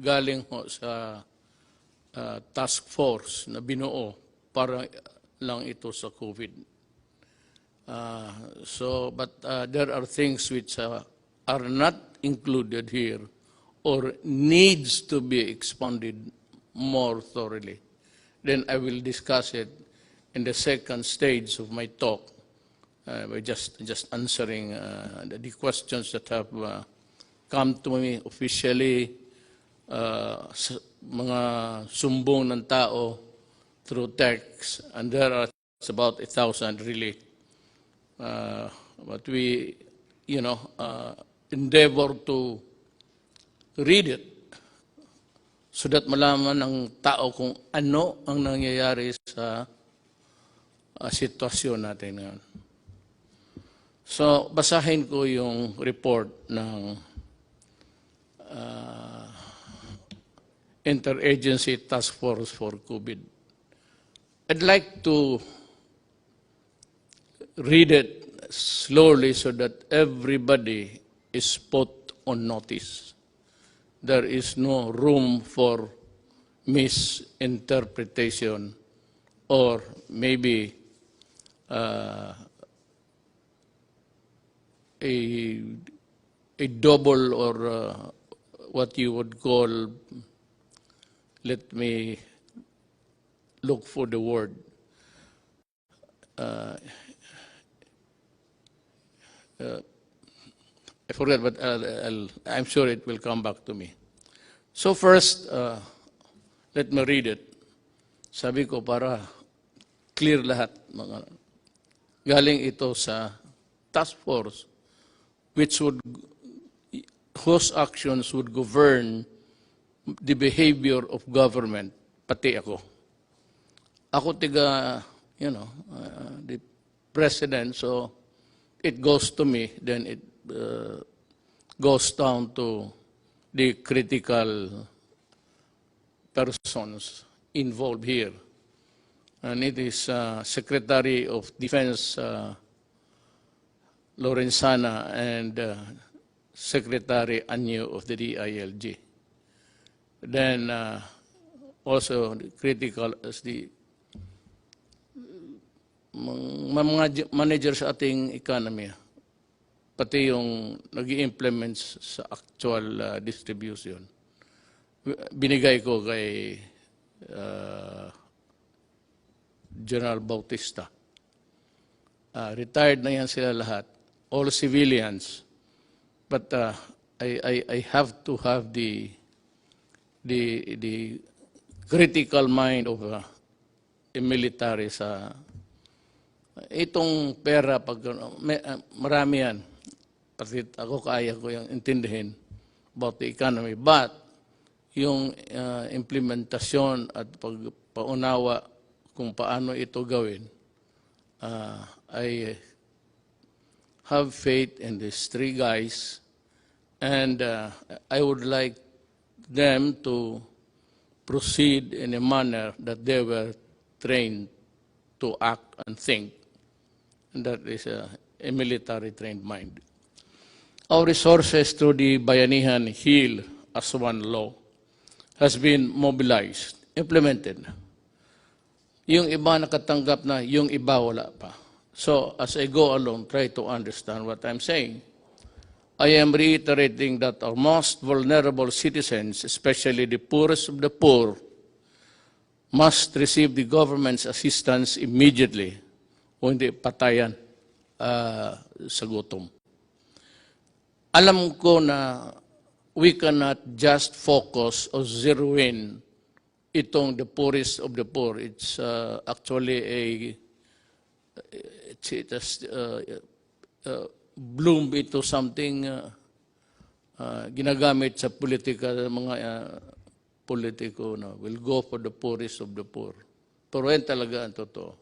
galing ho sa task force na binuo para lang ito sa COVID. But there are things which are not included here or needs to be expanded more thoroughly. Then I will discuss it in the second stage of my talk by just answering the questions that have come to me officially, mga sumbong ng tao through text, and there are about 1,000 really. But we, endeavor to read it so that malaman ng tao kung ano ang nangyayari sa sitwasyon natin ngayon. So, basahin ko yung report ng Interagency Task Force for COVID. I'd like to read it slowly so that everybody is put on notice. There is no room for misinterpretation or maybe a double or what you would call, let me look for the word, I forget, but I'm sure it will come back to me. So first, let me read it. Sabi ko para clear lahat. Galing ito sa task force whose actions would govern the behavior of government, pati ako. Ako tiga, the president, so it goes to me, then it goes down to the critical persons involved here. And it is Secretary of Defense Lorenzana and Secretary Anyo of the DILG. Then also critical as the mga manager sa ating economy, pati yung nag-i-implement sa actual distribution. Binigay ko kay General Bautista. Retired na yan sila lahat, all civilians. But I have to have the critical mind of a military sa itong pera. Pag marami yan, pati ako kaya ko yung intindihin about the economy. But yung implementasyon at pagpaunawa kung paano ito gawin, I have faith in these three guys, and I would like them to proceed in a manner that they were trained to act and think, and that is a military-trained mind. Our resources through the Bayanihan Heal as One Law has been mobilized, implemented. Yung iba nakatanggap na, yung iba wala pa. So, as I go along, try to understand what I'm saying. I am reiterating that our most vulnerable citizens, especially the poorest of the poor, must receive the government's assistance immediately o hindi patayan sa gutom. Alam ko na we cannot just focus or zero in itong the poorest of the poor. It's actually it has bloomed into something ginagamit sa politika, mga politiko na will go for the poorest of the poor. Pero yan talaga ang totoo.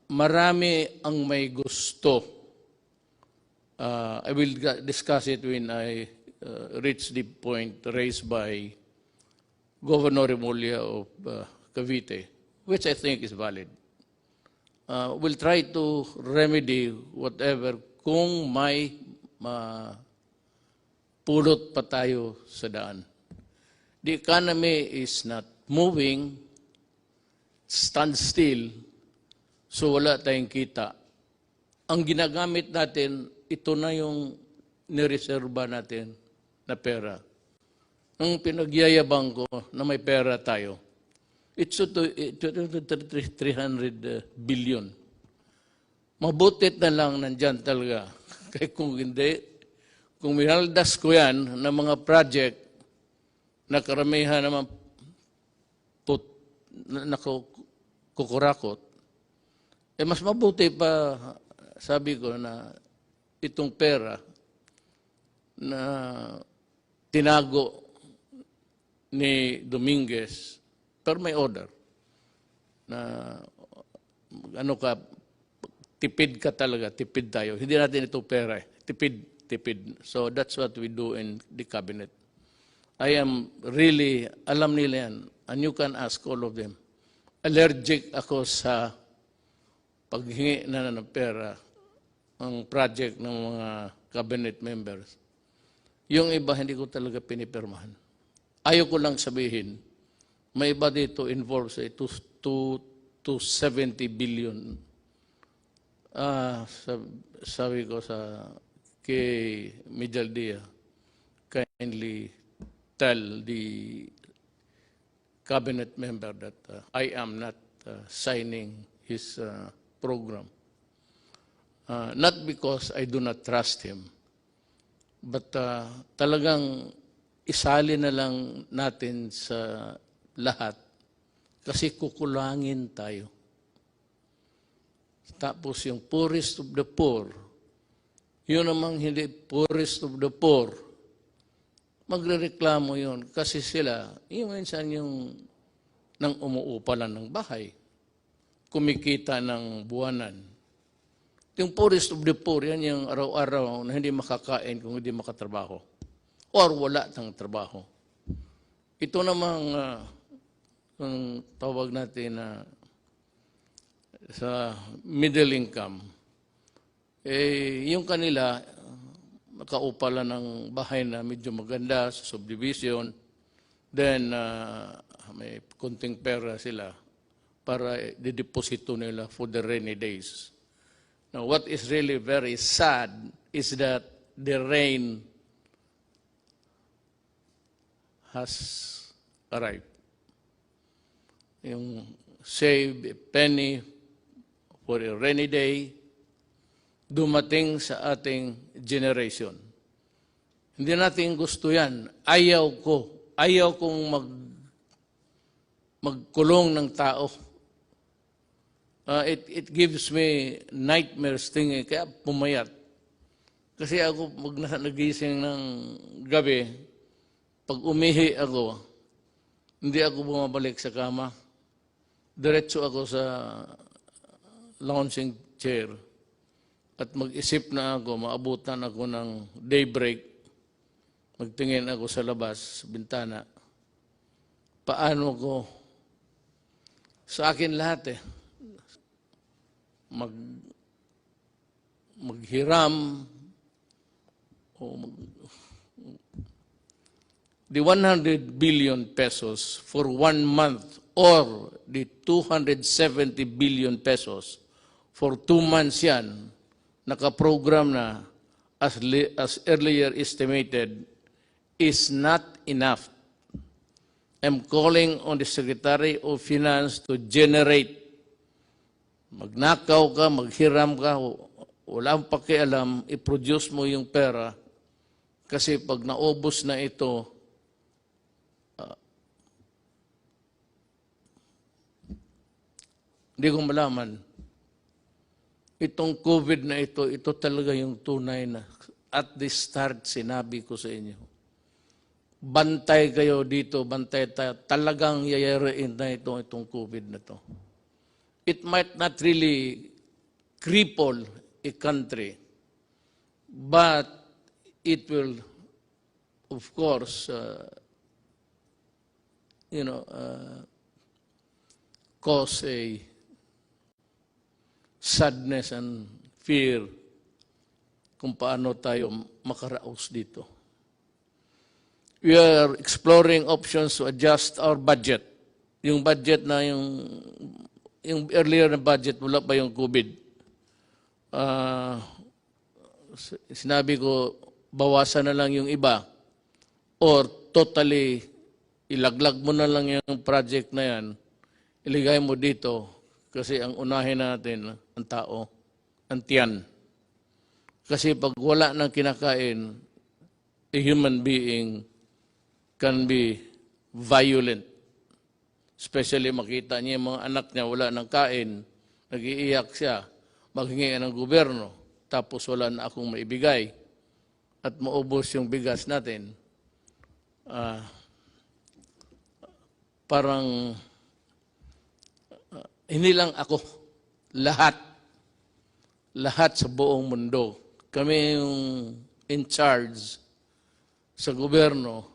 Marami ang may gusto. I will discuss it when I reach the point raised by Governor Remulla of Cavite, which I think is valid. We'll try to remedy whatever kung may pulot pa tayo sa daan. The economy is not moving, stand still, so wala tayong kita. Ang ginagamit natin, ito na yung nireserba natin na pera. Ang pinagyayabang ko na may pera tayo, it's 300 billion. Mabutit na lang nandyan talaga. Kaya kung hindi, kung minaldas ko yan ng mga project na karamihan naman kukurakot, mas mabuti pa, sabi ko, na itong pera na tinago ni Dominguez, pero may order na tipid ka talaga, tipid tayo. Hindi natin ito pera, tipid. So that's what we do in the cabinet. I am really, alam nila yan, and you can ask all of them. Allergic ako sa paghingi na ng pera ang project ng mga cabinet members. Yung iba, hindi ko talaga pinipirmahan. Ayaw ko lang sabihin, may iba dito involved sa 270 billion. Sabi ko sa kay Midjaldia, kindly tell the cabinet member that I am not signing his program. Not because I do not trust him, but talagang isali na lang natin sa lahat kasi kukulangin tayo. Tapos yung poorest of the poor, yun namang hindi poorest of the poor, magrereklamo yun kasi sila, yung minsan yung nang umuupa lang ng bahay, kumikita ng buwanan. Yung poorest of the poor, yan yung araw-araw na hindi makakain kung hindi makatrabaho or wala ng trabaho. Ito namang ang tawag natin na sa middle income, yung kanila, nakaupa lang ng bahay na medyo maganda sa subdivision, then may kunting pera sila para dideposito nila for the rainy days. Now, what is really very sad is that the rain has arrived. Yung save a penny for a rainy day, dumating sa ating generation. Hindi natin gusto yan. Ayaw kong magkulong ng tao. It gives me nightmares thinking, kaya pumayat. Kasi ako, pag nagising ng gabi, pag umihi ako, hindi ako bumabalik sa kama. Diretso ako sa lounging chair at mag-isip na ako, maabutan ako ng daybreak, magtingin ako sa labas, sa bintana. Paano ko? Sa akin lahat maghiram o the 100 billion pesos for 1 month or the 270 billion pesos for 2 months yan, nakaprogram na as earlier estimated, is not enough. I'm calling on the Secretary of Finance to generate. Magnakaw ka, maghiram ka, walang pakialam, i-produce mo yung pera kasi pag naubos na ito, hindi ko malaman. Itong COVID na ito talaga yung tunay na. At the start, sinabi ko sa inyo, bantay kayo dito, bantay tayo. Talagang yayarain na itong COVID na ito. It might not really cripple a country, but it will, of course, cause a sadness and fear kung paano tayo makaraos dito. we are exploring options to adjust our budget. Yung budget na yung earlier na budget, wala pa yung COVID. Sinabi ko, bawasan na lang yung iba or totally ilaglag mo na lang yung project na yan, iligay mo dito kasi ang unahin natin, ang tao, ang tiyan. Kasi pag wala nang kinakain, a human being can be violent. Especially makita niya yung mga anak niya wala nang kain, nag-iiyak siya, maghingi ng gobyerno, tapos wala na akong maibigay at maubos yung bigas natin. Parang hindi lang ako, lahat sa buong mundo. Kami yung in charge sa gobyerno.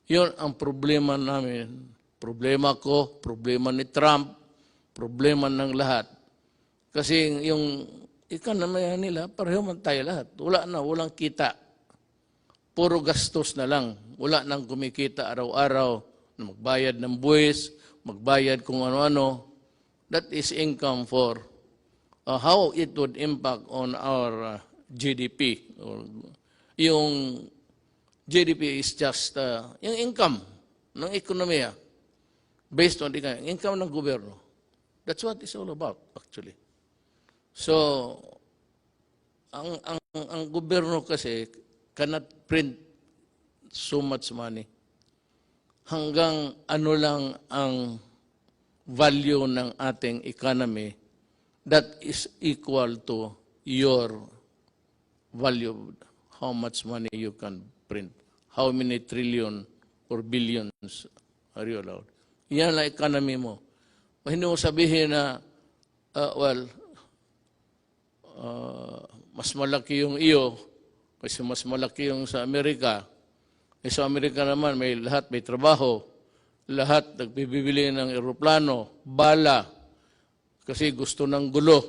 Yun ang problema namin. Problema ko, problema ni Trump, problema ng lahat. Kasi yung economy nila, pareho man tayo lahat. Walang kita. Puro gastos na lang. Wala nang kumikita araw-araw na magbayad ng buwis, magbayad kung ano-ano. That is income for how it would impact on our GDP. Yung GDP is just yung income ng ekonomiya based on the income ng gobyerno. That's what it's all about, actually. So, ang gobyerno kasi cannot print so much money. Hanggang ano lang ang value ng ating economy that is equal to your value, how much money you can print, how many trillion or billions are you allowed. Yan ang economy mo. Hindi mo sabihin na, mas malaki yung iyo kasi mas malaki yung sa Amerika. Sa Amerika naman, lahat may trabaho. Lahat nagbibili ng eroplano, bala, kasi gusto ng gulo.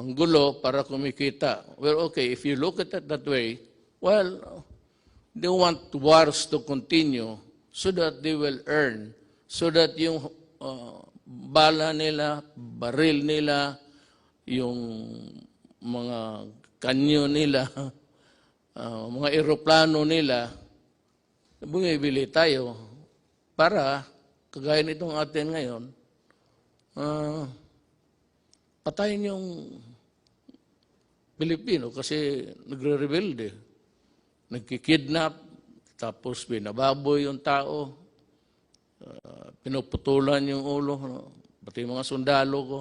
Ang gulo para kumikita. Well, okay, if you look at it that way, well, they want wars to continue so that they will earn, so that yung bala nila, baril nila, yung mga kanyo nila, mga eroplano nila, bumibili tayo. Para, kagaya nitong atin ngayon, patayin yung Pilipino kasi nagre-rebelde. Nagkikidnap, tapos binababoy yung tao, pinuputulan yung ulo, pati mga sundalo ko.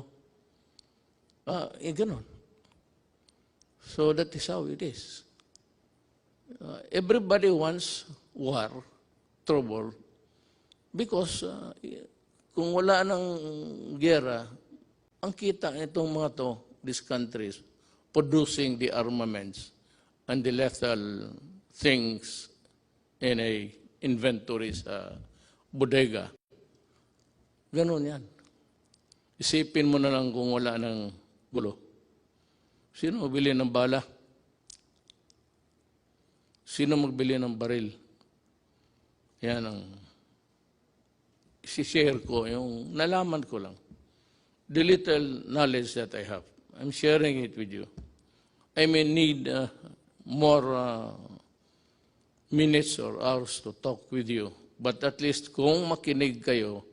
Ganon. So that is how it is. Everybody wants war, trouble, because kung wala ng gera, ang kita itong mga to, these countries, producing the armaments and the lethal things in a inventory sa bodega. Ganon yan. Isipin mo na lang kung wala ng gulo. Sino magbili ng bala? Sino magbili ng baril? Yan ang i-share ko, yung nalaman ko lang. The little knowledge that I have. I'm sharing it with you. I may need more minutes or hours to talk with you. But at least kung makinig kayo,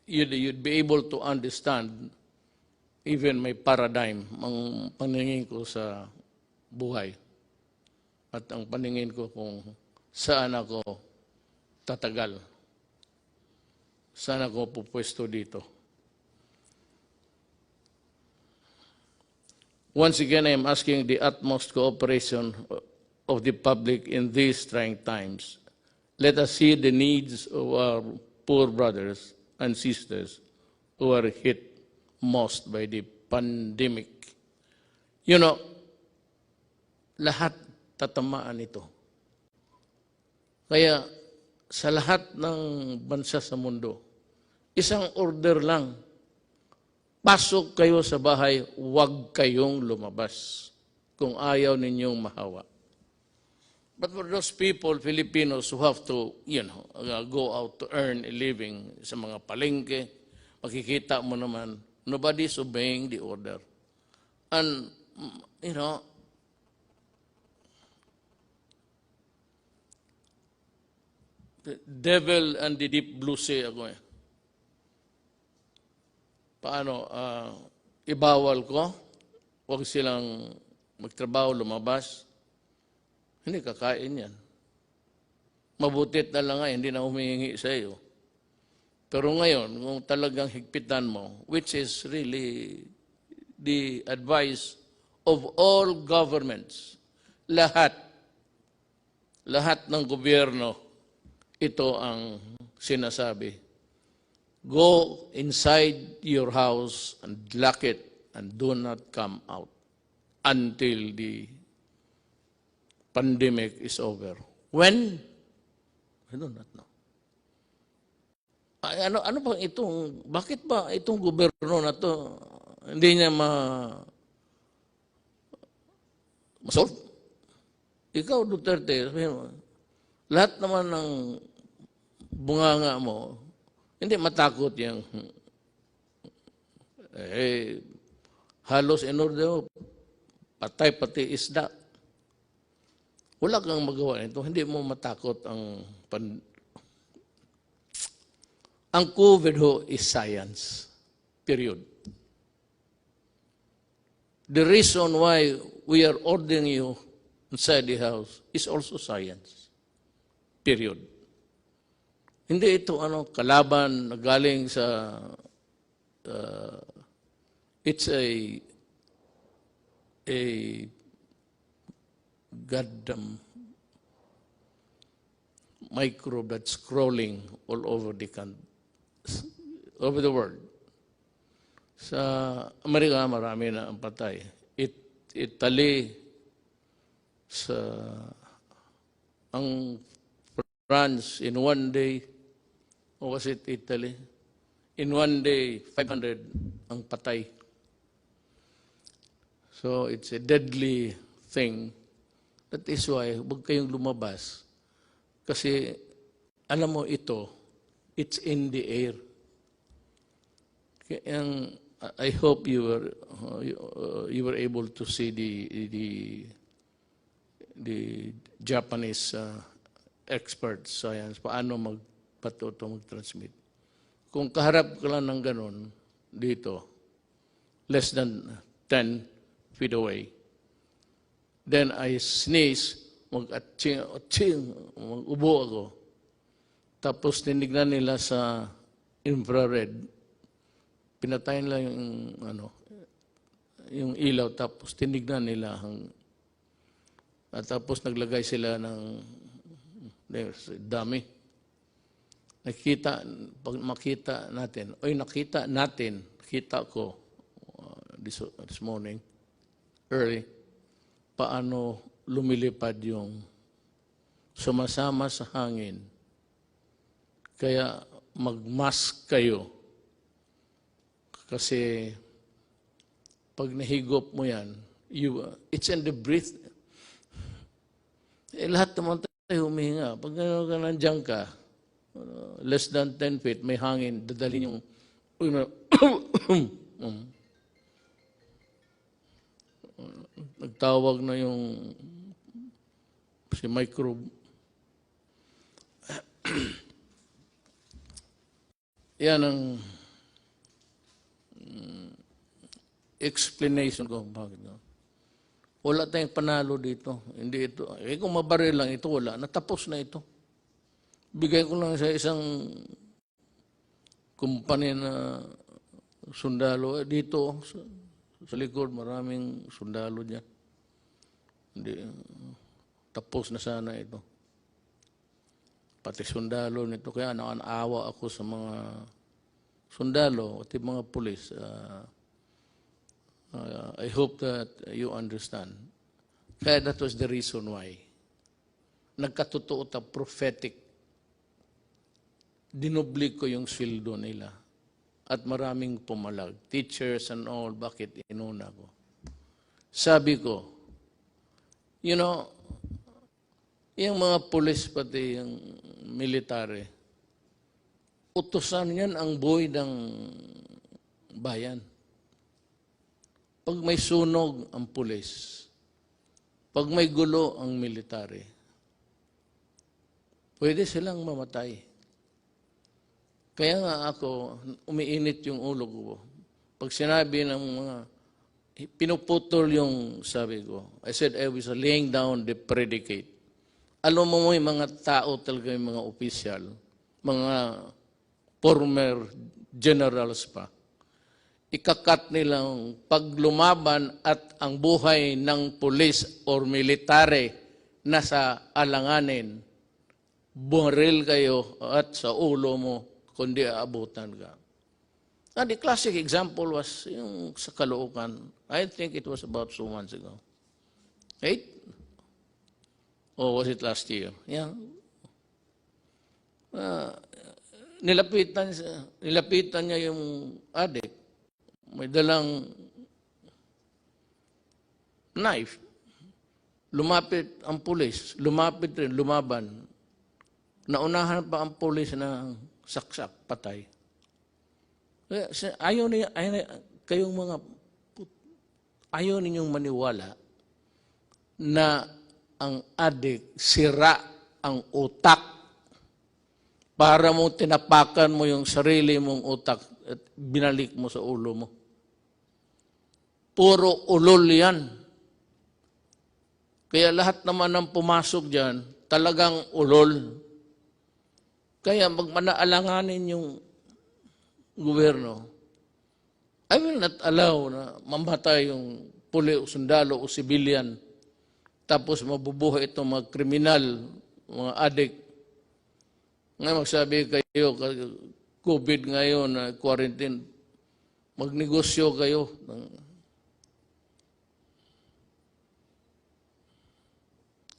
you'd be able to understand even my paradigm, ang paningin ko sa buhay. At ang paningin ko kung saan ako tatagal. Saan ako pupwesto dito. Once again, I am asking the utmost cooperation of the public in these trying times. Let us see the needs of our poor brothers and sisters who are hit most by the pandemic. You know, lahat tatamaan ito. Kaya sa lahat ng bansa sa mundo, isang order lang, pasok kayo sa bahay, huwag kayong lumabas kung ayaw ninyong mahawa. But for those people, Filipinos who have to, go out to earn a living sa mga palengke, makikita mo naman, nobody's obeying the order. And, the devil and the deep blue sea ako eh. Paano, ibawal ko, huwag silang magtrabaho, lumabas. Hindi kakain yan. Mabutit na lang nga, hindi na humihingi sa iyo. Pero ngayon, kung talagang higpitan mo, which is really the advice of all governments, lahat ng gobyerno, ito ang sinasabi. Go inside your house and lock it and do not come out until the pandemic is over. When? I do not know. Ano ba itong, bakit ba itong gobyerno na to hindi niya ma-solve? Ikaw, Duterte, lahat naman ng bunganga mo, hindi matakot yung halos in order patay pati isda. Wala kang magawa nito, hindi mo matakot ang COVID ho is science. Period. The reason why we are ordering you inside the house is also science. Period. Hindi ito kalaban na galing sa it's a goddamn microbe that's crawling all over the world. Sa Amerika, marami na ang patay. Italy, ang France, in one day, or was it Italy? In one day, 500 ang patay. So it's a deadly thing. That is why, huwag kayong lumabas. Kasi, alam mo ito, it's in the air. I hope you were able to see the Japanese experts science paano mag-transmit. Kung kaharap ka lang ng ganun dito, less than 10 feet away, then I sneeze, mag-atching, mag-ubo ako. Tapos tinignan nila sa infrared, pinatayin lang yung ilaw, tapos tinignan nila at tapos naglagay sila ng dami. Pag makita natin, nakita ko this morning, early, paano lumilipad yung sumasama sa hangin. Kaya mag-mask kayo. Kasi pag nahigop mo yan, it's in the breath. Lahat naman tayo humihinga. Pag nandiyan ka, less than 10 feet, may hangin, dadalhin yung nagtawag na yung si microbe. Yan ang explanation ko. Bakit? Wala tayong panalo dito. Hindi ito. Kung mabaril lang ito, wala. Natapos na ito. Bigay ko lang sa isang kumpanya na sundalo. Dito, sa likod, maraming sundalo dyan. Hindi, tapos na sana ito. Pati sundalo nito. Kaya nakaawa ako sa mga sundalo at mga pulis. I hope that you understand. Kaya that was the reason why. Nagkatotoo ta prophetic. Dinubli ko yung sweldo nila. At maraming pumalag. Teachers and all, bakit inuna ko? Sabi ko, yung mga pulis pati yung military, utusan yan ang buhay ng bayan. Pag may sunog ang pulis, pag may gulo ang military, pwede silang mamatay. Kaya nga ako, umiinit yung ulo ko. Pag sinabi ng mga, pinuputol yung sabi ko, I said I was laying down the predicate. Alam mo yung mga tao talaga, yung mga opisyal, mga former generals pa, ikakat nilang pag lumaban at ang buhay ng pulis or military nasa alanganin, bumaril kayo at sa ulo mo, kundi aabutan ka. And the classic example was yung sa Caloocan. I think it was about 2 months ago. 8? Or was it last year? Yeah. Nilapitan niya yung adik. May dalang knife. Lumapit ang pulis. Lumapit rin, lumaban. Naunahan pa ang pulis na saksak, patay. Ayaw ninyong maniwala na ang adik sira ang utak para mo tinapakan mo yung sarili mong utak at binalik mo sa ulo mo. Puro ulol yan. Kaya lahat naman ng pumasok dyan, talagang ulol. Kaya magmanaalanganin yung gobyerno, I will not allow na mamatay yung puli o sundalo o civilian tapos mabubuhay itong mga kriminal, mga adik. Ngayon magsabi kayo, COVID ngayon, quarantine, magnegosyo kayo.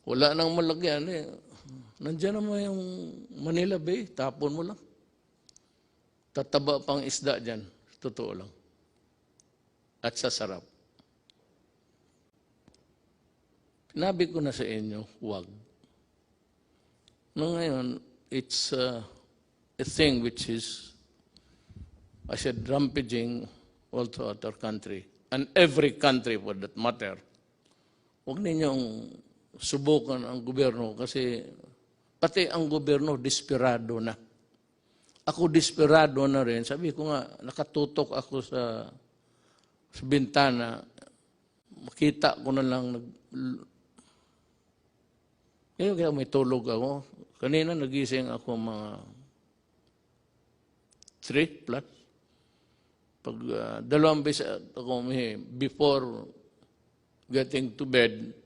Wala nang malagyan eh. Nandiyan naman yung Manila Bay, tapon mo lang. Tataba pang isda dyan. Totoo lang. At sasarap. Sinabi ko na sa inyo, huwag. No, ngayon, it's a thing which is, I said, rampaging all throughout our country. And every country for that matter. Huwag ninyong subukan ang gobyerno kasi pati ang gobyerno desperado na. Ako desperado na rin. Sabi ko nga, nakatutok ako sa bintana. Makita ko na lang. Kaya may tulog ako. Kanina nagising ako mga 3 plus. Pag 2 beses ako before getting to bed,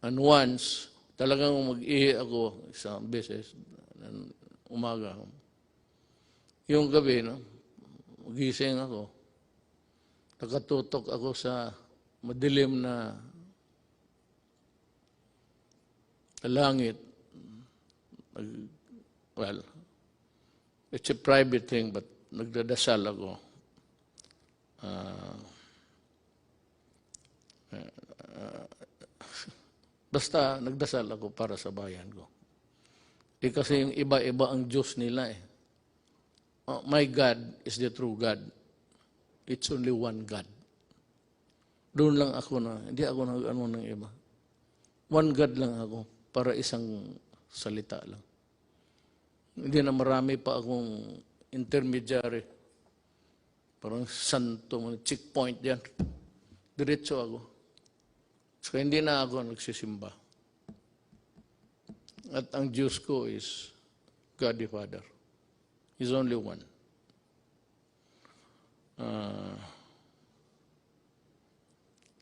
and once, talagang mag-ihi ako 1 beses, umaga. Yung gabi, no, magising ako. Nakatutok ako sa madilim na langit. Well, it's a private thing, but nagdadasal ako. Basta nagdasal ako para sa bayan ko. Kasi yung iba-iba ang Diyos nila eh. My God is the true God. It's only one God. Doon lang ako na, hindi ako nag-ano ng iba. One God lang ako para isang salita lang. Hindi na marami pa akong intermediary. Parang santo, checkpoint yan. Diretso ako. So hindi na ako nagsisimba. At ang Diyos ko is God the Father. He's only one.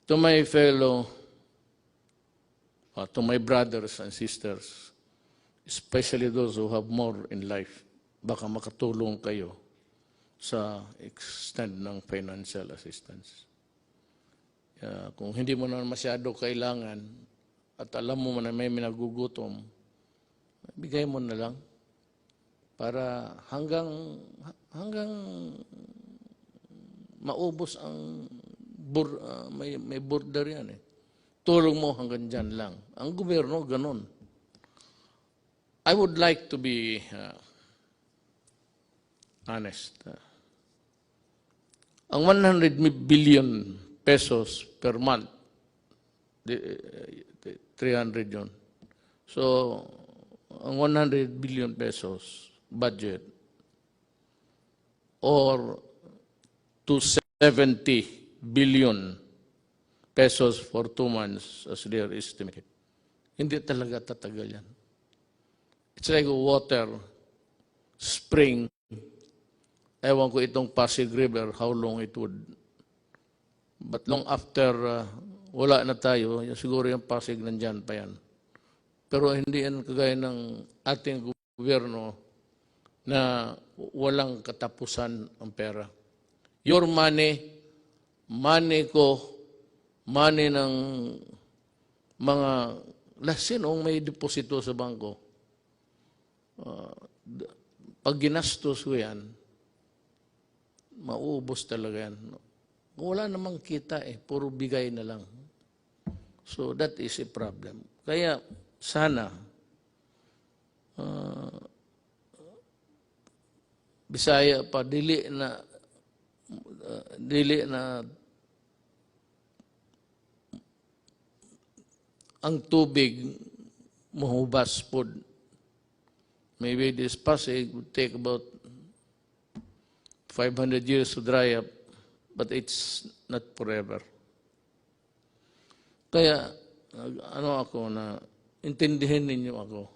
To my fellow, to my brothers and sisters, especially those who have more in life, baka makatulong kayo sa extent ng financial assistance. Kung hindi mo na masyado kailangan at alam mo na may minagugutom, bigay mo na lang para hanggang maubos ang may border yan eh. Tulong mo hanggang dyan lang. Ang gobyerno, ganun. I would like to be honest. Ang 100 billion pesos per month, 300 yun. So, ang 100 billion pesos budget or 270 billion pesos for 2 months as they are estimated. Hindi talaga tatagal yan. It's like water, spring. Ewan ko itong Pasig River, how long it would. But long after wala na tayo, siguro yung Pasig nandyan pa yan. Pero hindi yan kagaya ng ating gobyerno na walang katapusan ang pera. Your money, money ko, money ng mga sinong may deposito sa bangko. Pag ginastos ko yan, mauubos talaga yan. Wala namang kita puro bigay na lang. So that is a problem. Kaya sana, Bisaya pa, dili na ang tubig mahubas po. Maybe this Pasig would take about 500 years to dry up, but it's not forever. Kaya, ako na, intindihin ninyo ako.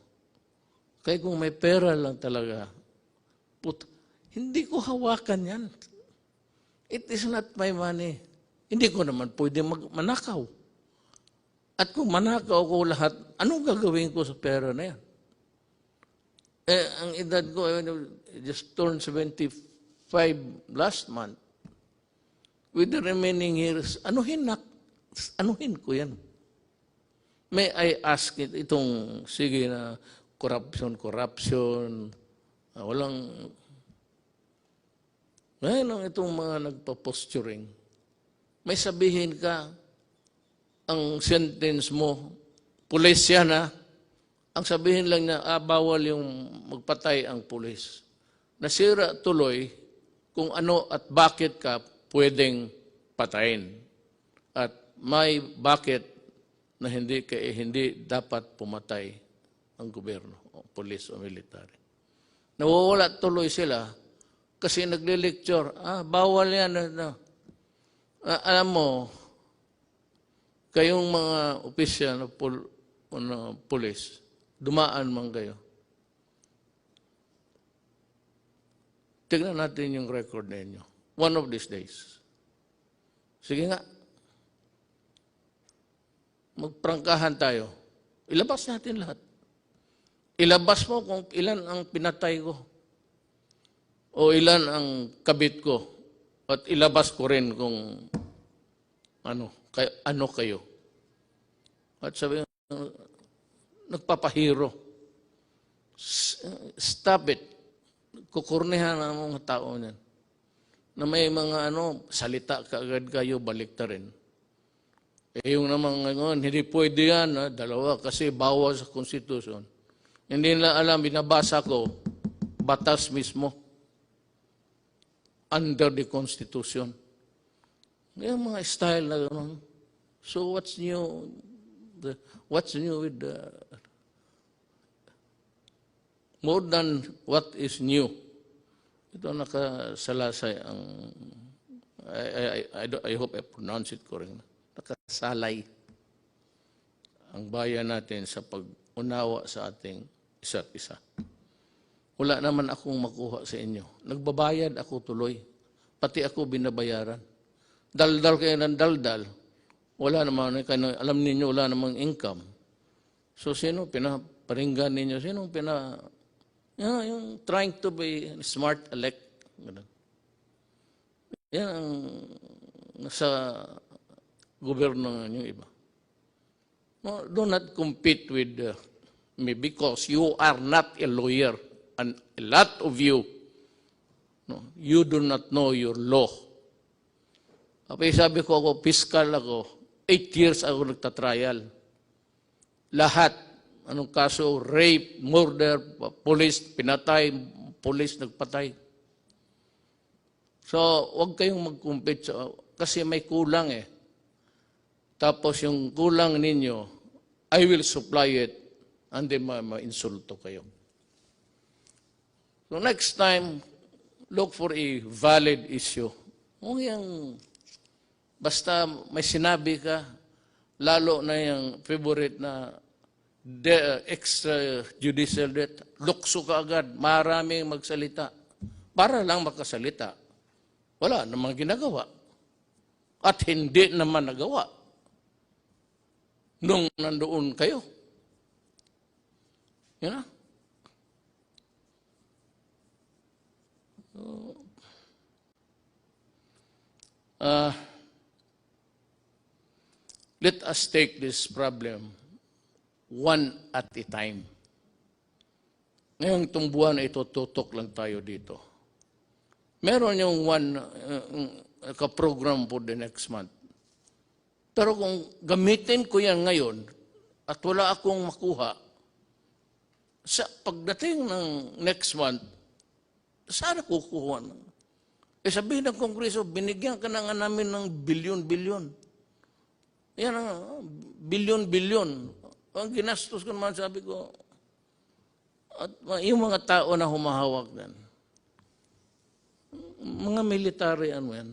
Kaya kung may pera lang talaga, hindi ko hawakan yan. It is not my money. Hindi ko naman pwede manakaw. At kung manakaw ko lahat, anong gagawin ko sa pera na yan? Ang edad ko, I just turned 75 last month. With the remaining years, anuhin ko yan. May I ask itong, sige na, corruption, walang, ngayon itong mga nagpa-posturing, may sabihin ka, ang sentence mo, pulis yan ang sabihin lang na, bawal yung magpatay ang pulis. Nasira tuloy kung ano at bakit ka pwedeng patayin. At may bakit na hindi dapat pumatay ang gobyerno, o pulis o military. Nawawala tuloy sila kasi nagle-lecture, bawal yan. Alam mo, kayong mga opisyal na pulis, dumaan man kayo. Tignan natin yung record ninyo. One of these days. Sige nga. Magprangkahan tayo. Ilabas natin lahat. Ilabas mo kung ilan ang pinatay ko. O ilan ang kabit ko. At ilabas ko rin kung ano kayo. At sabi nagpapahiro. Stop it. Kukurnihan ang mga tao niyan. Na may mga salita kaagad kayo, balik ta rin. Yung naman ngayon, hindi pwede yan, dalawa, kasi bawal sa konstitusyon. Hindi nila alam, binabasa ko, batas mismo. Under the Constitution. Yung mga style na gano'n. So what's new? What's new with more than what is new? Ito nakasalasay ang I hope I pronounce it correctly. Nakasalay ang bayan natin sa pag-unawa sa ating isa't isa. Wala naman akong makuha sa inyo. Nagbabayad ako tuloy. Pati ako binabayaran. Daldal kayo ng daldal. Wala naman, alam ninyo, wala namang income. So, sino pinaparinggan ninyo? Sino yung trying to be smart elect. Yan ang nasa gobyerno ng iba. No, do not compete with me because you are not a lawyer. And a lot of you, you do not know your law. Sabi ko fiscal ako, 8 years ako nagtatrial. Lahat, anong kaso, rape, murder, police, pinatay, police nagpatay. So, huwag kayong mag-compete kasi may kulang eh. Tapos yung kulang ninyo, I will supply it, and then ma-insulto kayo. So next time, look for a valid issue. Kung yung, basta may sinabi ka, lalo na yung favorite na extrajudicial death, lukso ka agad, maraming magsalita. Para lang makasalita. Wala namang ginagawa. At hindi naman nagawa. Nung nandoon kayo. You know? Let us take this problem one at a time. Ngayong itong buwan ay tututok lang tayo dito. Meron yung ka-program for the next month. Pero kung gamitin ko yan ngayon at wala akong makuha, sa pagdating ng next month, saan kukuha? Sabihin ng Kongreso, binigyan ka na nga namin ng bilyon-bilyon. Yan ang bilyon-bilyon. Ang ginastos ko naman, sabi ko, at yung mga tao na humahawak yan, mga military, ano yan,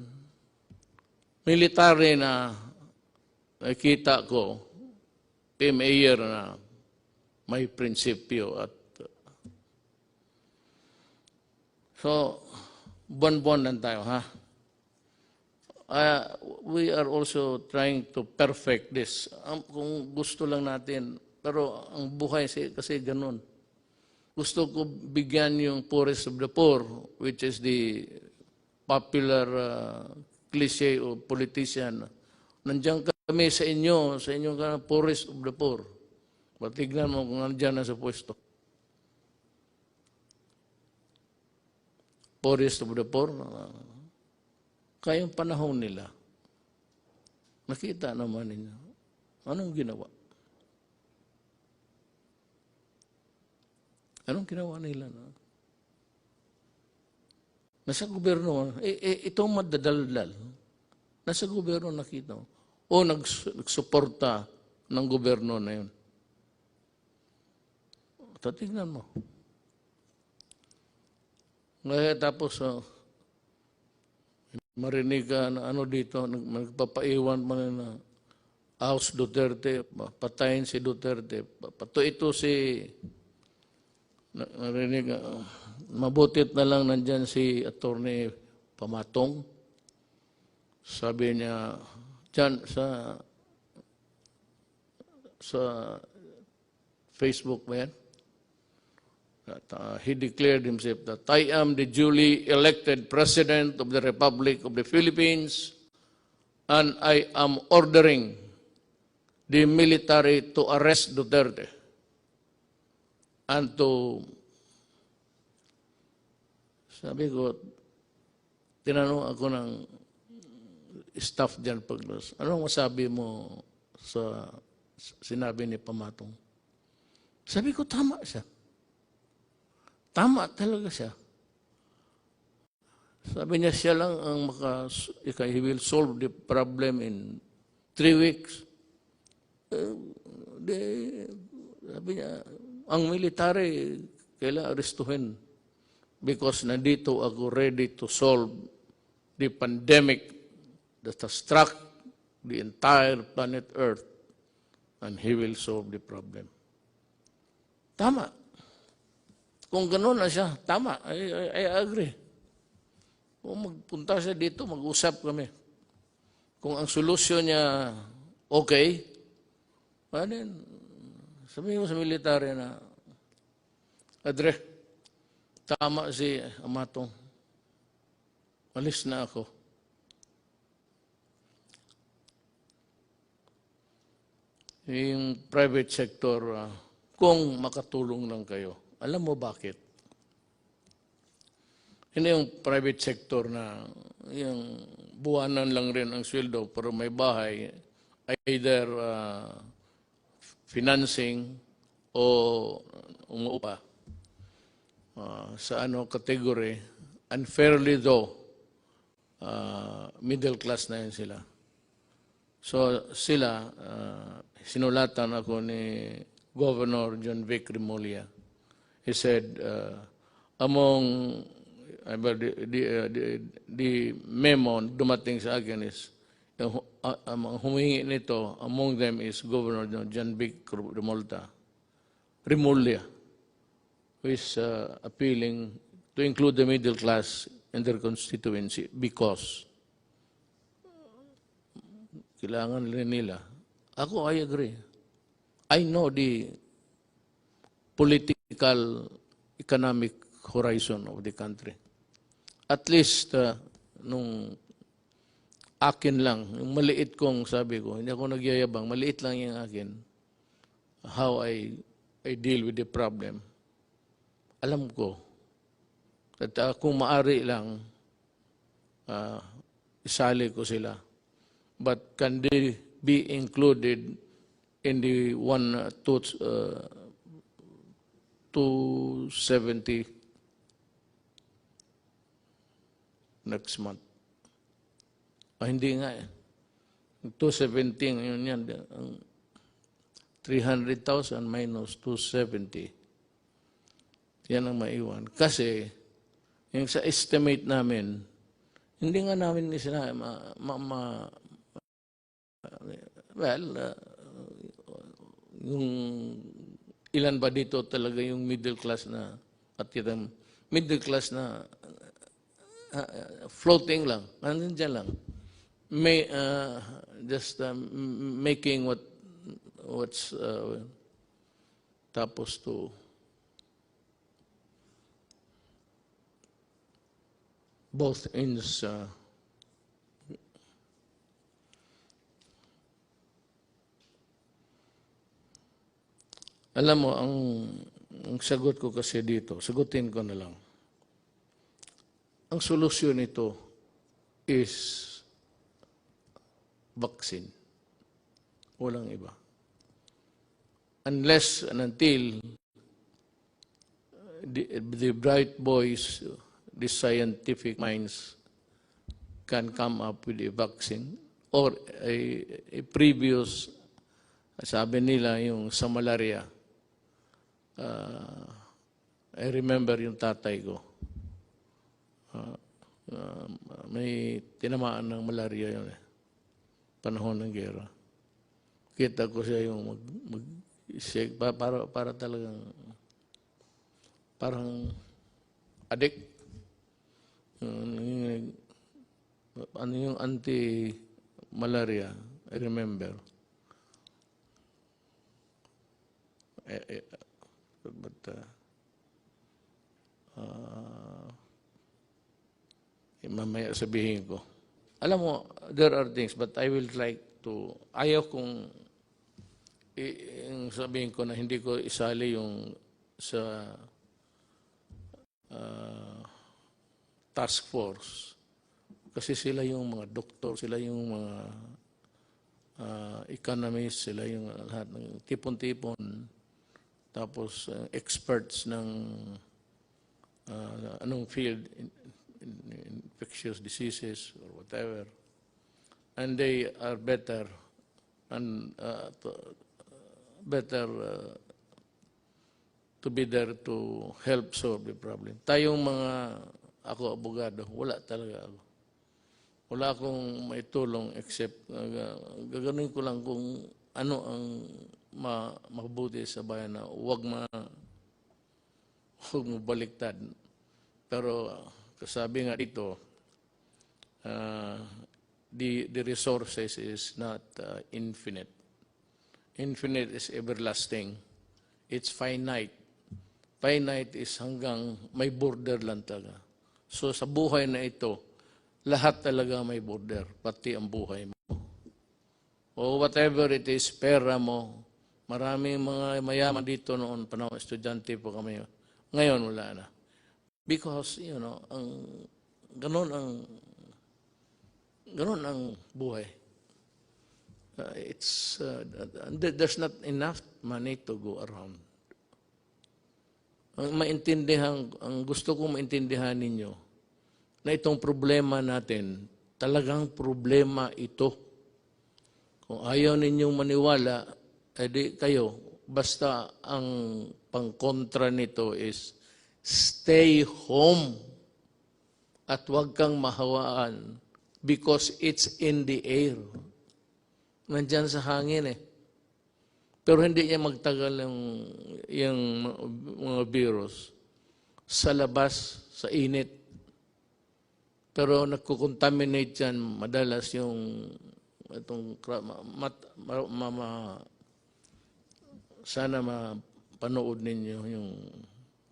military na nakita ko, mayor na may prinsipyo at so, buwan-buwan lang tayo, ha? We are also trying to perfect this. Kung gusto lang natin, pero ang buhay kasi ganun. Gusto ko bigyan yung poorest of the poor, which is the popular cliche o politician. Nandiyan kami sa inyo ka poorest of the poor. Patignan mo kung nandiyan na sa pwesto. Poorest of the poor, kayong panahon nila, nakita naman ninyo, anong ginawa? Anong ginawa nila? Nasa gobyerno, itong madadaldal, nasa gobyerno nakita mo. O nagsuporta ng gobyerno na yun. Tatignan mo. Ngayon tapos, marinig ka na ano dito, nagpapaiwan mo na House Duterte, patayin si Duterte. Ito si, narinig, mabutit na lang nandyan si Attorney Pamatong. Sabi niya, dyan sa Facebook ba yan? He declared himself that I am the duly elected President of the Republic of the Philippines and I am ordering the military to arrest Duterte and to, sabi ko, tinanong ako ng staff dyan paglas, anong masabi mo sa sinabi ni Pamatong? Sabi ko, tama siya. Tama talaga siya. Sabi niya, siya lang ang he will solve the problem in 3 weeks. Sabi niya, ang military, kailangan arestuhin because nandito ako ready to solve the pandemic that has struck the entire planet Earth and he will solve the problem. Tama. Kung gano'n na siya, tama, I agree. Kung magpunta siya dito, mag-usap kami. Kung ang solusyon niya okay, then sabihin mo sa military na, Adre, tama si Amatong. Alis na ako. Yung private sector, kung makatulong lang kayo. Alam mo bakit? Hindi yung private sector na yung buwanan lang rin ang sweldo pero may bahay, either financing o umuupa sa category, unfairly though, middle class na yun sila. So sila, sinulatan ako ni Governor John Vic Remulla. He said, among the memo dumating sa akin is, humingi nito, among them is Governor John Vic Remulla, who is appealing to include the middle class in their constituency because kailangan rin nila. Ako, I agree. I know the political, economic horizon of the country. At least, nung akin lang, yung maliit kong sabi ko, hindi ako nagyayabang, maliit lang yung akin, how I deal with the problem. Alam ko, at kung maari lang, isali ko sila. But can they be included in the 270 next month? Hindi nga eh. 217, yun yan. 300,000 minus 270. Yan ang maiwan. Kasi, yung sa estimate namin, hindi nga namin sila yung ilan ba dito talaga yung middle class na at yung middle class na floating lang, nandiyan lang. May just making what's tapos to both ends alam mo, ang sagot ko kasi dito, sagutin ko na lang. Ang solusyon nito is vaccine. Walang iba. Unless and until the bright boys, the scientific minds can come up with a vaccine or a previous, sabi nila yung sa malaria. I remember yung tatay ko. May tinamaan ng malaria yun eh. Panahon ng gera. Kita ko siya yung mag-shake para talagang parang addict. Ano yung anti-malaria, I remember. But mamaya sabihin ko. Alam mo, there are things, but I will like to, ayaw kong sabihin ko na hindi ko isali yung sa task force. Kasi sila yung mga doktor, sila yung mga economists, sila yung lahat ng tipon-tipon. Tapos experts ng anong field, infectious diseases or whatever. And they are better and to be there to help solve the problem. Tayong ako abogado, wala talaga ako. Wala akong maitulong except gagawin ko lang kung ano ang mabuti sa bayan na huwag mo baliktad. Pero kasabi nga dito, the resources is not infinite. Infinite is everlasting. It's finite. Finite is hanggang may border lang talaga. So sa buhay na ito, lahat talaga may border, pati ang buhay mo. O whatever it is, pera mo. Maraming mga mayaman dito noon, panahon estudyante po kami. Ngayon wala na. Because, ganun ang buhay. There's not enough money to go around. ang gusto kong maintindihan ninyo, na itong problema natin, talagang problema ito. Kung ayaw ninyong maniwala, edi kayo, basta ang pangkontra nito is stay home at huwag kang mahawaan because it's in the air. Nandyan sa hangin eh. Pero hindi niya magtagal yung mga virus sa labas, sa init. Pero nagkukontaminate yan madalas yung itong sana mapanood ninyo yung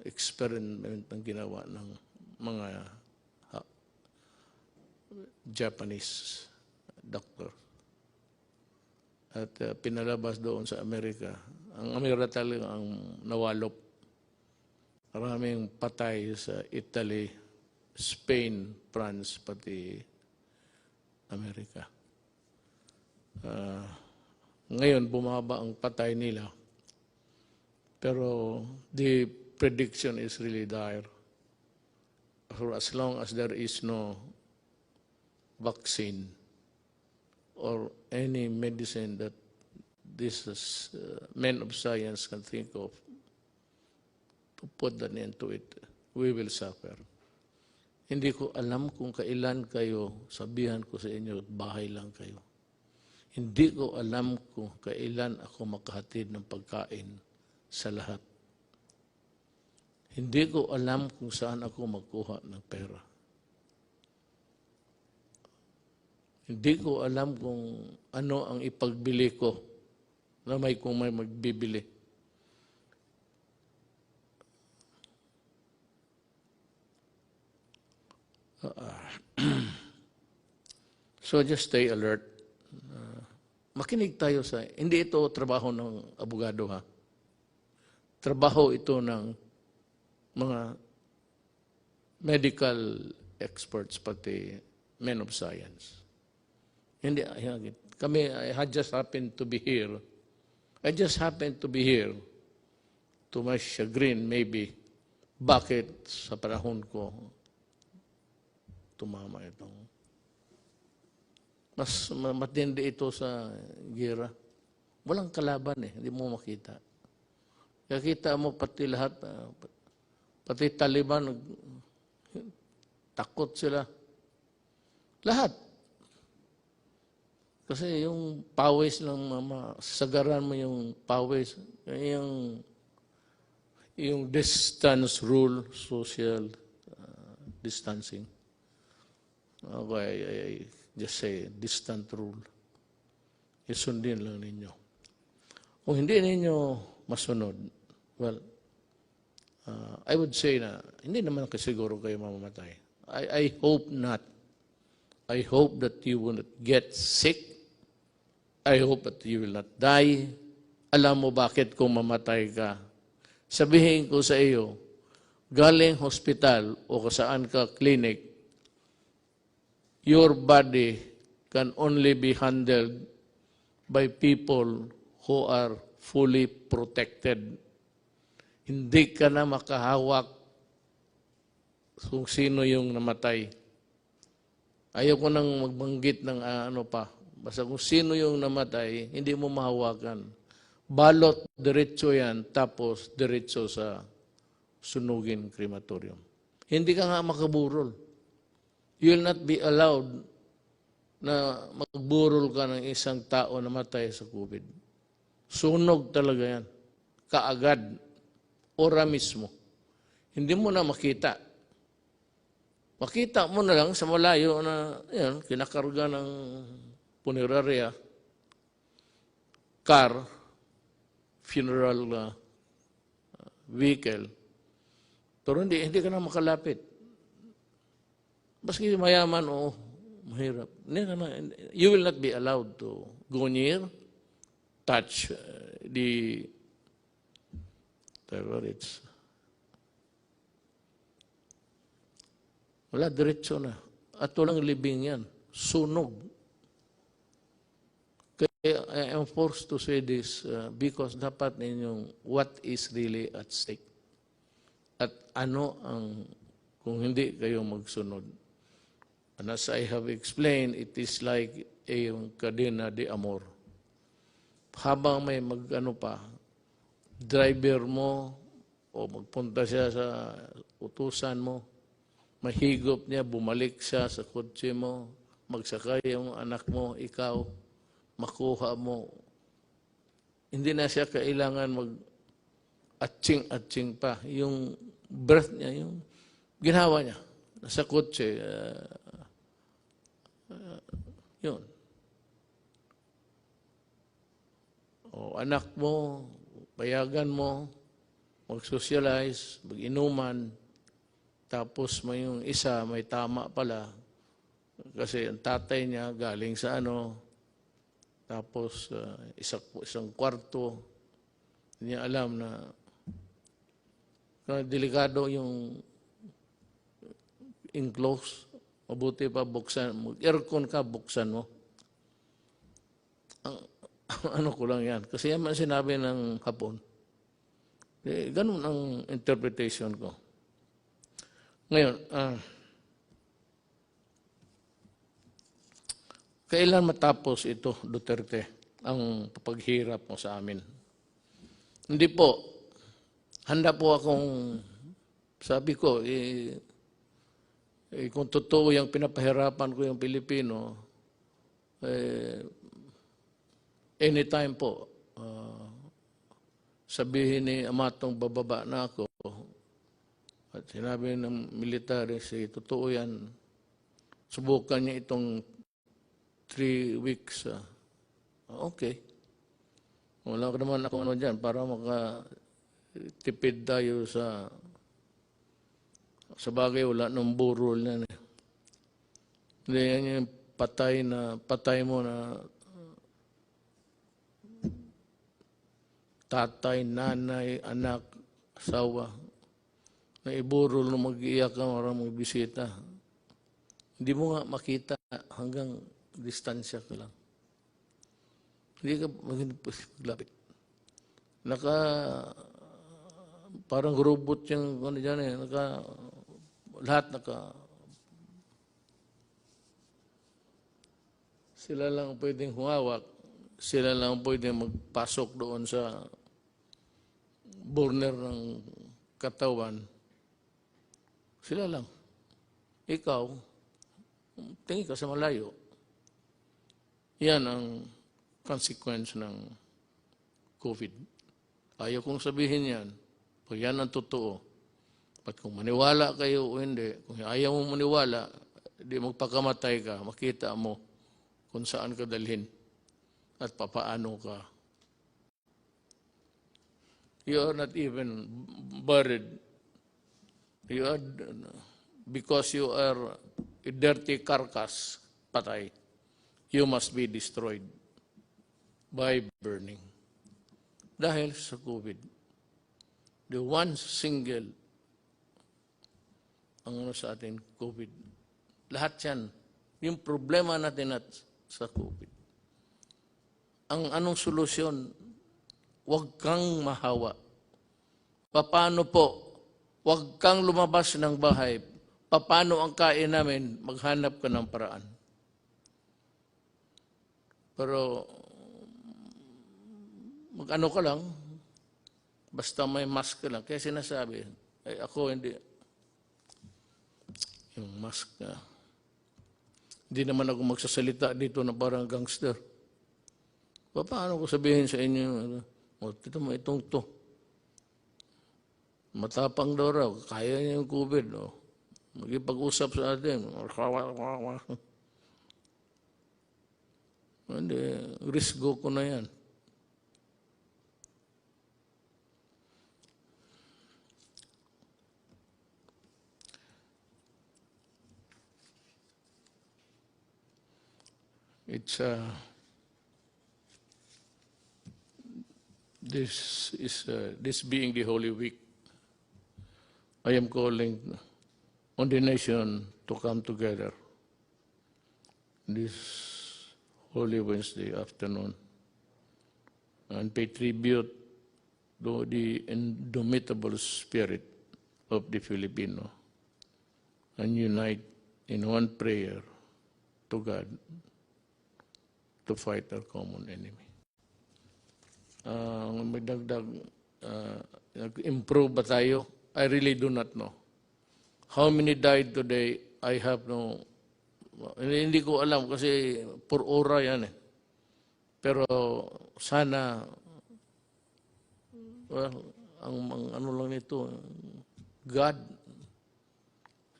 experiment ng ginawa ng mga Japanese doctor. At pinalabas doon sa Amerika. Ang Amerika talaga ang nawalop. Maraming patay sa Italy, Spain, France, pati Amerika. Ngayon, bumaba ang patay nila. Pero the prediction is really dire. For as long as there is no vaccine or any medicine that this men of science can think of to put an end to it, we will suffer. Hindi ko alam kung kailan kayo, sabihan ko sa inyo, bahay lang kayo. Hindi ko alam kung kailan ako makahatid ng pagkain sa lahat. Hindi ko alam kung saan ako magkuha ng pera. Hindi ko alam kung ano ang ipagbili ko na kung may magbibili. So just stay alert. Makinig tayo sa, hindi ito trabaho ng abogado ha. Trabaho ito ng mga medical experts pati men of science. Hindi, kami, I just happened to be here. I just happened to be here to my chagrin, maybe. Bakit sa panahon ko tumama itong mas matindi ito sa gira. Walang kalaban eh, hindi mo makita. Kakita mo pati lahat, pati Taliban, takot sila. Lahat. Kasi yung pawis ng sagaran mo yung pawis, yung distance rule, social distancing. Okay, I just say distant rule. Isundin lang ninyo. Kung hindi ninyo masunod, well, I would say na hindi naman kasiguro kayo mamamatay. I hope not. I hope that you will not get sick. I hope that you will not die. Alam mo bakit kung mamatay ka? Sabihin ko sa iyo, galing hospital o saan ka clinic, your body can only be handled by people who are fully protected. Hindi ka na makahawak kung sino yung namatay. Ayaw ko nang magbanggit ng ano pa. Basta kung sino yung namatay, hindi mo mahawakan. Balot, diretso yan, tapos diretso sa sunugin crematorium. Hindi ka nga makaburol. You will not be allowed na magburol ka ng isang tao na matay sa COVID. Sunog talaga yan. Kaagad. Ora mismo. Hindi mo na makita. Makita mo na lang sa malayo na yan, kinakarga ng punerarya, car, funeral vehicle. Pero hindi ka na makalapit. Baski mayaman o mahirap. You will not be allowed to go near, touch the terrorists. Wala, diretso na. At walang libing yan. Sunog. Kaya I am forced to say this because dapat ninyong what is really at stake. At ano ang, kung hindi kayo magsunod? And as I have explained, it is like yung kadena de amor. Habang may driver mo, o magpunta siya sa utusan mo, mahigop niya, bumalik siya sa kotse mo, magsakay yung anak mo, ikaw, makuha mo. Hindi na siya kailangan mag-atching pa. Yung breath niya, yung ginawa niya, nasa kotse, yun. O anak mo, payagan mo, mag-socialize, mag-inuman, tapos may yung isa, may tama pala, kasi ang tatay niya galing sa tapos isang kwarto, hindi niya alam na delikado yung enclose, mabuti pa buksan, mag-aircon ka, buksan mo. Ano ko lang yan, kasi yan man sinabi ng hapon. Ganun ang interpretation ko. Ngayon, kailan matapos ito, Duterte, ang paghirap mo sa amin? Hindi po. Handa po akong, sabi ko, kung totoo yung pinapahirapan ko yung Pilipino, anytime po, sabihin ni Amatong bababa na ako, at sinabi ng military, totoo yan, subukan niya itong 3 weeks. Okay. Wala ka naman ako dyan para makatipid tayo sa bagay, wala nang burol yan. Hindi yan yung patay mo na tatay, nanay, anak, asawa, na iburol na mag-iyak ka, maraming bisita. Hindi mo nga makita hanggang distansya ka lang. Hindi ka maglapit. Parang robot yung dyan lahat sila lang pwedeng humawak, sila lang pwedeng magpasok doon sa burner ng katawan. Sila lang. Ikaw, tingin ka sa malayo. Yan ang consequence ng COVID. Ayaw kong sabihin yan. Pag yan ang totoo. At kung maniwala kayo o hindi, kung ayaw mong maniwala, di magpakamatay ka, makita mo kung saan ka dalhin at papaano ka. You are not even buried. You are, because you are a dirty carcass, patay, you must be destroyed by burning. Dahil sa COVID. The one single ang sa atin, COVID. Lahat yan. Yung problema natin sa COVID. Ang anong solusyon? Huwag kang mahawa. Paano po? Huwag kang lumabas ng bahay. Paano ang kain namin? Maghanap ka ng paraan. Pero, mag-ano ka lang, basta may mask ka lang. Kaya sinasabi, ako hindi, yung mask na, hindi naman ako magsasalita dito na parang gangster. Paano ko sabihin sa inyo, ito mo itong to. Matapang daw raw, kaya niya yung COVID. Magipag-usap sa atin. Hindi, risgo ko na yan. It's this being the Holy Week, I am calling on the nation to come together this Holy Wednesday afternoon and pay tribute to the indomitable spirit of the Filipino and unite in one prayer to God to fight our common enemy. May dagdag, nag-improve ba tayo? I really do not know. How many died today? I have no, hindi ko alam kasi per ora yan eh. Pero sana, well, ang ano lang nito, God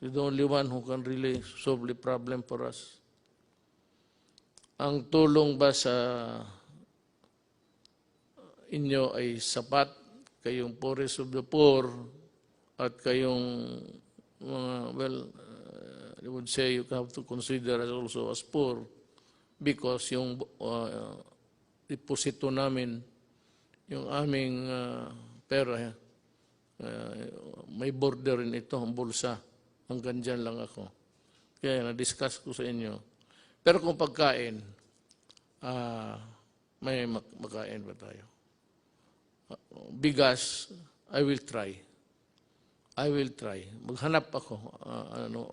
is the only one who can really solve the problem for us. Ang tulong ba sa inyo ay sapat? Kayong poorest of the poor at kayong well, I would say you have to consider us also as poor because yung deposito namin, yung aming pera, may border rin ito, ang bulsa. Hanggang dyan lang ako. Kaya na-discuss ko sa inyo. Pero kung pagkain, may makain ba tayo? Bigas, I will try. I will try. Maghanap ako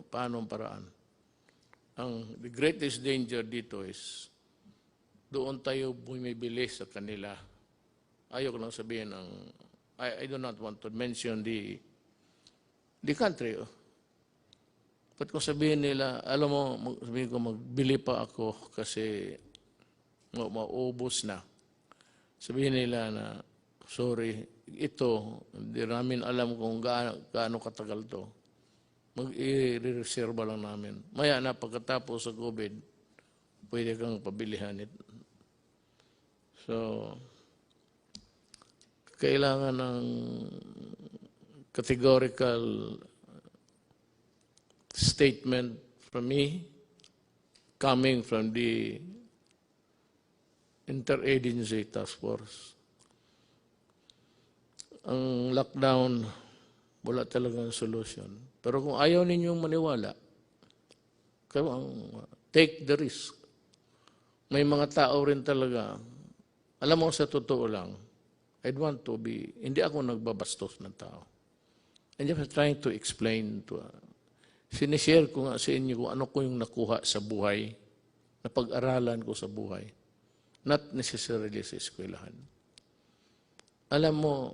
paano ang paraan. The greatest danger dito is doon tayo bumibili sa kanila. Ayoko lang sabihin I do not want to mention the country. But kung sabihin nila, alam mo, sabihin ko magbili pa ako kasi maubos na. Sabihin nila na, sorry, ito, hindi namin alam kung gaano katagal to. Mag-i-reserva lang namin. Maya na pagkatapos sa COVID, pwede kang pabilihan ito. So, kailangan ng categorical statement from me coming from the Interagency Task Force. Ang lockdown, wala talagang solution. Pero kung ayaw ninyong maniwala, take the risk. May mga tao rin talaga, alam mo sa totoo lang, I'd want to be, hindi ako nagbabastos ng tao. I'm just trying to explain to, sinishare ko nga sa inyo kung ano ko yung nakuha sa buhay, na pag-aralan ko sa buhay. Not necessarily sa eskwelahan. Alam mo,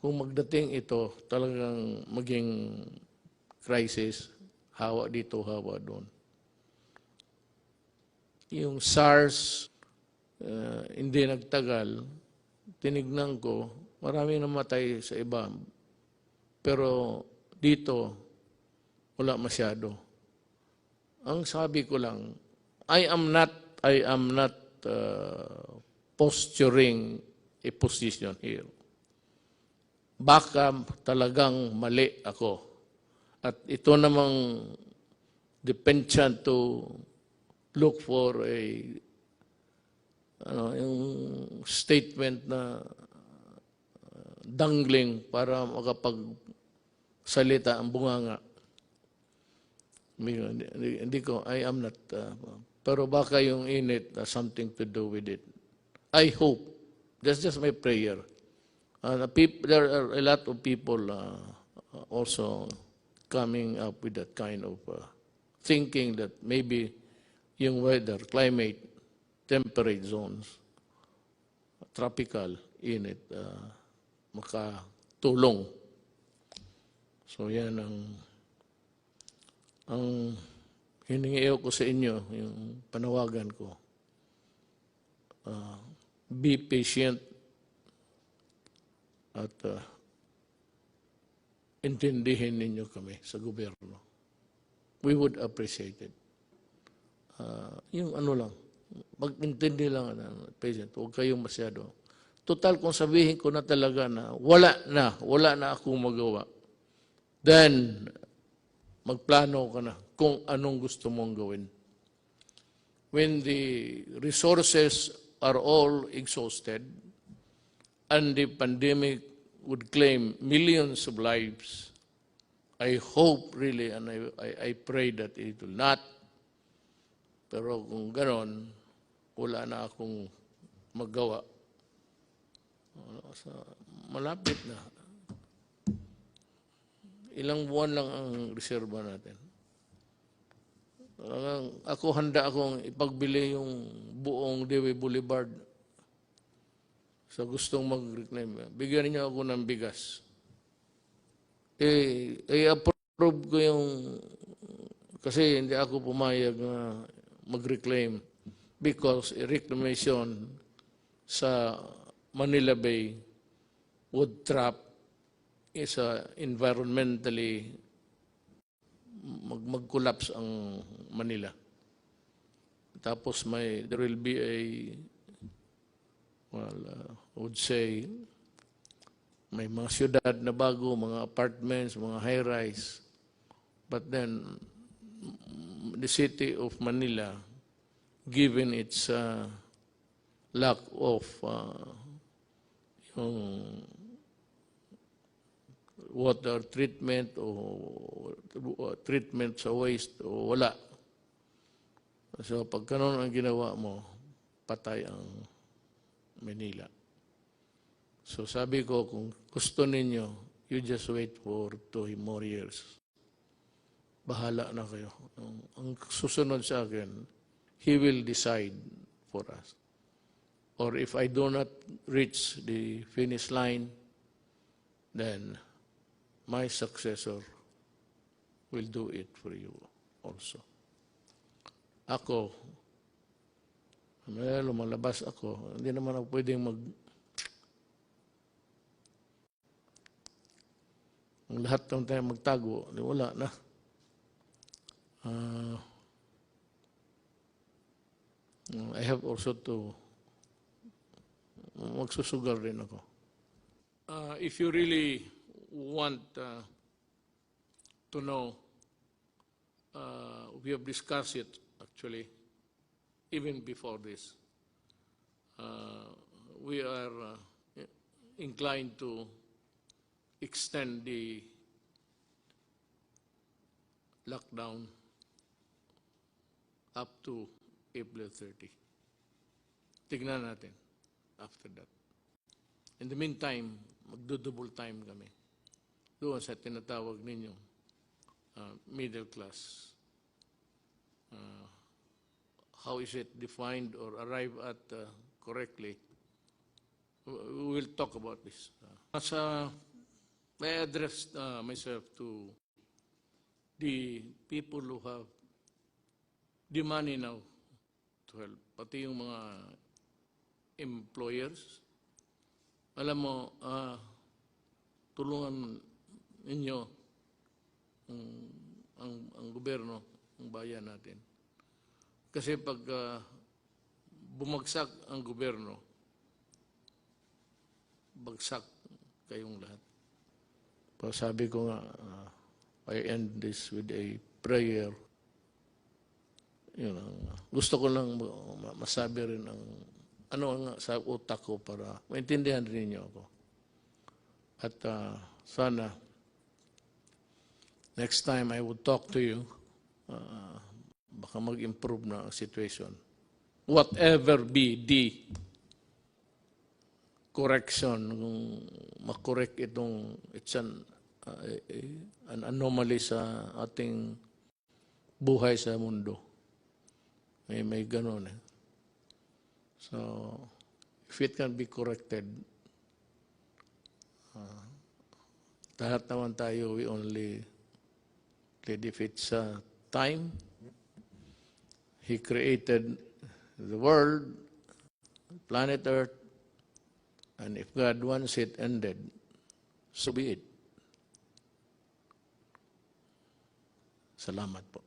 kung magdating ito, talagang maging crisis, hawa dito, hawa doon. Yung SARS, hindi nagtagal, tinignan ko, maraming namatay sa iba. Pero dito, wala masyado. Ang sabi ko lang, I am not posturing a position here. Baka talagang mali ako. At ito namang dependent to look for a yung statement na dangling para makapagsalita ang bunganga. Hindi ko, I am not, pero baka yung init something to do with it. I hope, that's just my prayer. There are a lot of people also coming up with that kind of thinking that maybe yung weather, climate, temperate zones, tropical, init, makatulong. So yan ang hiningi ko sa inyo, yung panawagan ko. Be patient at intindihin ninyo kami sa gobyerno. We would appreciate it. Yung ano lang, mag-intindi lang, patient, huwag kayong masyado. Total, kung sabihin ko na talaga na wala na akong magawa, then magplano ka na kung anong gusto mong gawin. When the resources are all exhausted and the pandemic would claim millions of lives, I hope really and I pray that it will not. Pero kung ganon, wala na akong magawa. Malapit na. Ilang buwan lang ang reserba natin. Ako handa akong ipagbili yung buong Dewey Boulevard sa gustong mag-reclaim. Bigyan niyo ako ng bigas. I-approve ko yung, kasi hindi ako pumayag na mag-reclaim because reclamation sa Manila Bay would trap is environmentally mag-collapse ang Manila. Tapos there will be I would say, may mga syudad na bago, mga apartments, mga high-rise. But then, the city of Manila, given its lack of yung water treatment o treatment sa waste o wala. So pag ganun ang ginawa mo, patay ang Manila. So sabi ko, kung gusto ninyo, you just wait for 2 more years. Bahala na kayo. Ang susunod sa akin, He will decide for us. Or if I do not reach the finish line, then my successor will do it for you also. Ako, lumalabas ako, hindi naman ako pwedeng ang lahat ng tayo magtago, wala na. I have also to magsusugal rin ako. If you really want to know, we have discussed it actually, even before this. We are inclined to extend the lockdown up to April 30. Tignan natin after that. In the meantime, magdo-double time kami doon sa tinatawag ninyong middle class. How is it defined or arrived at correctly? We will talk about this. I address myself to the people who have the money now to help, pati yung mga employers. Alam mo, tulungan ninyo ang gobyerno, ang bayan natin. Kasi pag bumagsak ang gobyerno, bagsak kayong lahat. Pero sabi ko nga, I end this with a prayer. Yun, gusto ko lang masabi rin ang ano nga sa utak ko para maintindihan rin niyo ako. At sana next time I would talk to you, baka mag-improve na ang situation. Whatever be the correction, kung makorek itong, it's an anomaly sa ating buhay sa mundo. May ganon eh. So, if it can be corrected, lahat naman tayo, we only plead if it's time. He created the world, planet Earth, and if God wants it ended, so be it. Salamat po.